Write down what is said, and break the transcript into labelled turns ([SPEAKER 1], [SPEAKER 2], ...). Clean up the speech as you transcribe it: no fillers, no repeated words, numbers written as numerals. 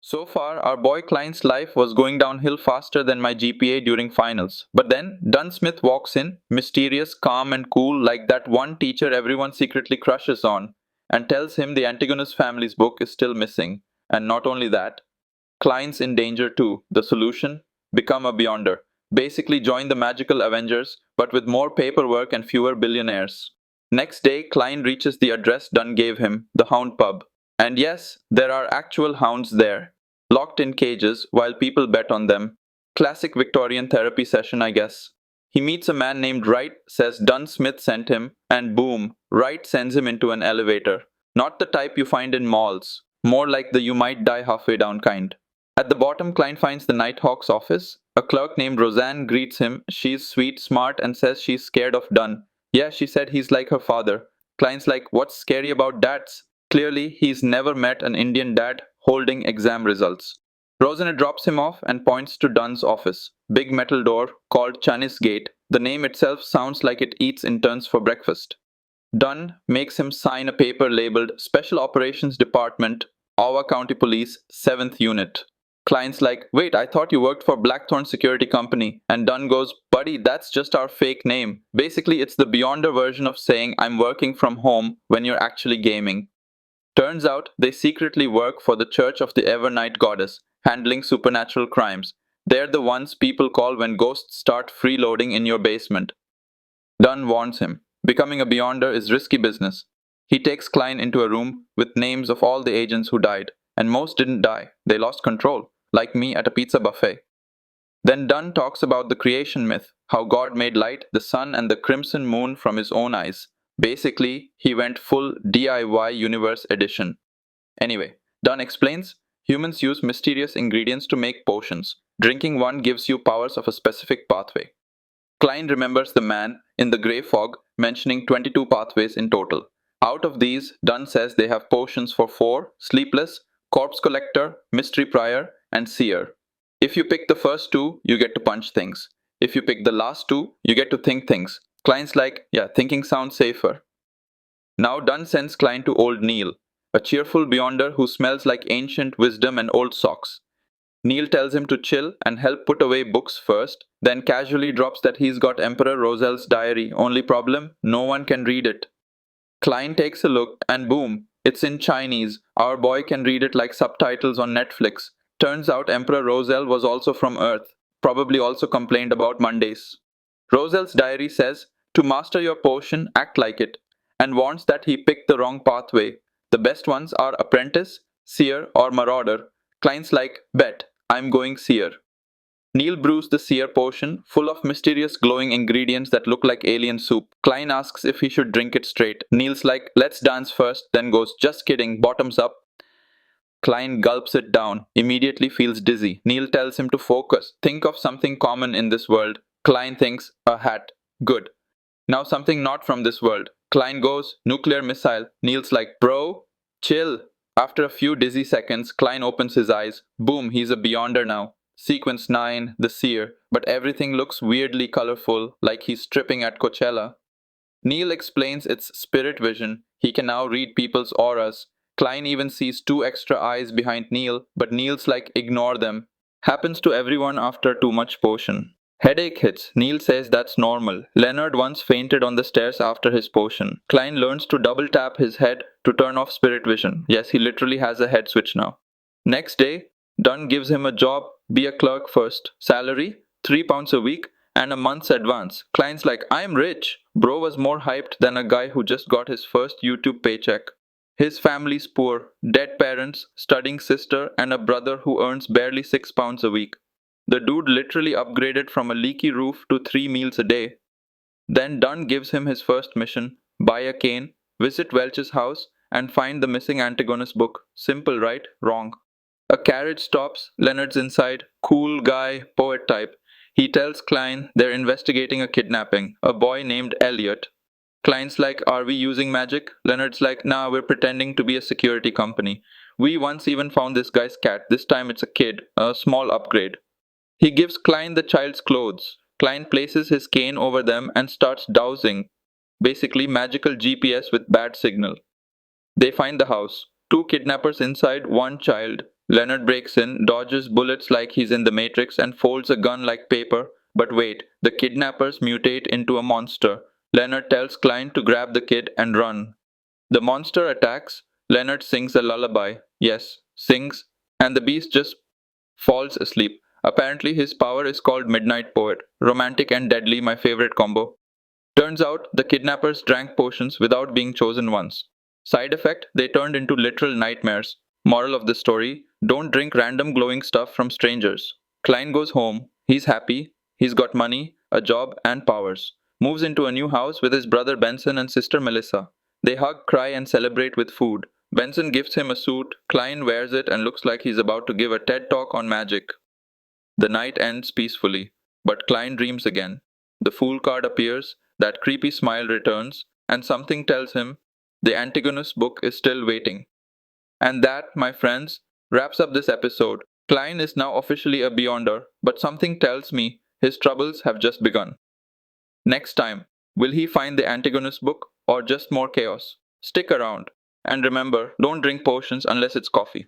[SPEAKER 1] So far, our boy Klein's life was going downhill faster than my GPA during finals. But then, Dunn Smith walks in, mysterious, calm, and cool, like that one teacher everyone secretly crushes on, and tells him the Antigonus family's book is still missing. And not only that, Klein's in danger too. The solution? Become a Beyonder. Basically, join the magical Avengers, but with more paperwork and fewer billionaires. Next day, Klein reaches the address Dunn gave him, the Hound Pub. And yes, there are actual hounds there, locked in cages while people bet on them. Classic Victorian therapy session, I guess. He meets a man named Wright, says Dunn Smith sent him, and boom, Wright sends him into an elevator. Not the type you find in malls, more like the you might die halfway down kind. At the bottom, Klein finds the Nighthawks office. A clerk named Roseanne greets him. She's sweet, smart, and says she's scared of Dunn. Yeah, she said he's like her father. Klein's like, what's scary about dads? Clearly, he's never met an Indian dad holding exam results. Roseanne drops him off and points to Dunn's office. Big metal door called Chinese Gate. The name itself sounds like it eats interns for breakfast. Dunn makes him sign a paper labeled Special Operations Department, Iowa County Police, 7th Unit. Klein's like, wait, I thought you worked for Blackthorn Security Company. And Dunn goes, buddy, that's just our fake name. Basically, it's the Beyonder version of saying I'm working from home when you're actually gaming. Turns out they secretly work for the Church of the Evernight Goddess, handling supernatural crimes. They're the ones people call when ghosts start freeloading in your basement. Dunn warns him. Becoming a Beyonder is risky business. He takes Klein into a room with names of all the agents who died, and most didn't die. They lost control, like me at a pizza buffet. Then Dunn talks about the creation myth, how God made light, the sun, and the crimson moon from his own eyes. Basically, he went full DIY Universe edition. Anyway, Dunn explains, humans use mysterious ingredients to make potions. Drinking one gives you powers of a specific pathway. Klein remembers the man in the grey fog mentioning 22 pathways in total. Out of these, Dunn says they have potions for 4, Sleepless, Corpse Collector, Mystery Prior, and Seer. If you pick the first 2, you get to punch things. If you pick the last 2, you get to think things. Klein's like, yeah, thinking sounds safer. Now Dunn sends Klein to old Neil, a cheerful Beyonder who smells like ancient wisdom and old socks. Neil tells him to chill and help put away books first, then casually drops that he's got Emperor Roselle's diary. Only problem, no one can read it. Klein takes a look and boom, it's in Chinese. Our boy can read it like subtitles on Netflix. Turns out Emperor Roselle was also from Earth, probably also complained about Mondays. Roselle's diary says, to master your potion, act like it, and warns that he picked the wrong pathway. The best ones are Apprentice, Seer, or Marauder. Klein's like, bet, I'm going Seer. Neil brews the Seer potion, full of mysterious glowing ingredients that look like alien soup. Klein asks if he should drink it straight. Neil's like, let's dance first, then goes, just kidding, bottoms up. Klein gulps it down, immediately feels dizzy. Neil tells him to focus, think of something common in this world. Klein thinks, a hat. Good. Now something not from this world. Klein goes, nuclear missile. Neil's like, bro, chill. After a few dizzy seconds, Klein opens his eyes. Boom, he's a Beyonder now. Sequence 9, the Seer, but everything looks weirdly colorful, like he's tripping at Coachella. Neil explains it's spirit vision. He can now read people's auras. Klein even sees 2 extra eyes behind Neil, but Neil's like, ignore them. Happens to everyone after too much potion. Headache hits. Neil says that's normal. Leonard once fainted on the stairs after his potion. Klein learns to double tap his head to turn off spirit vision. Yes, he literally has a head switch now. Next day, Dunn gives him a job, be a clerk first. Salary, £3 a week, and a month's advance. Klein's like, I'm rich. Bro was more hyped than a guy who just got his first YouTube paycheck. His family's poor, dead parents, studying sister, and a brother who earns barely £6 a week. The dude literally upgraded from a leaky roof to 3 meals a day. Then Dunn gives him his first mission, buy a cane, visit Welch's house, and find the missing Antigonus book. Simple, right? Wrong. A carriage stops, Leonard's inside, cool guy, poet type. He tells Klein they're investigating a kidnapping, a boy named Elliot. Klein's like, are we using magic? Leonard's like, nah, we're pretending to be a security company. We once even found this guy's cat. This time it's a kid, a small upgrade. He gives Klein the child's clothes. Klein places his cane over them and starts dowsing. Basically, magical GPS with bad signal. They find the house. 2 kidnappers inside, 1 child. Leonard breaks in, dodges bullets like he's in the Matrix, and folds a gun like paper. But wait, the kidnappers mutate into a monster. Leonard tells Klein to grab the kid and run. The monster attacks. Leonard sings a lullaby. Yes, sings, and the beast just falls asleep. Apparently, his power is called Midnight Poet. Romantic and deadly, my favorite combo. Turns out the kidnappers drank potions without being chosen once. Side effect, they turned into literal nightmares. Moral of the story, don't drink random glowing stuff from strangers. Klein goes home. He's happy. He's got money, a job, and powers. Moves into a new house with his brother Benson and sister Melissa. They hug, cry, and celebrate with food. Benson gives him a suit. Klein wears it and looks like he's about to give a TED talk on magic. The night ends peacefully, but Klein dreams again. The Fool card appears, that creepy smile returns, and something tells him the Antigonus book is still waiting. And that, my friends, wraps up this episode. Klein is now officially a Beyonder, but something tells me his troubles have just begun. Next time, will he find the Antigonus book or just more chaos? Stick around. And remember, don't drink potions unless it's coffee.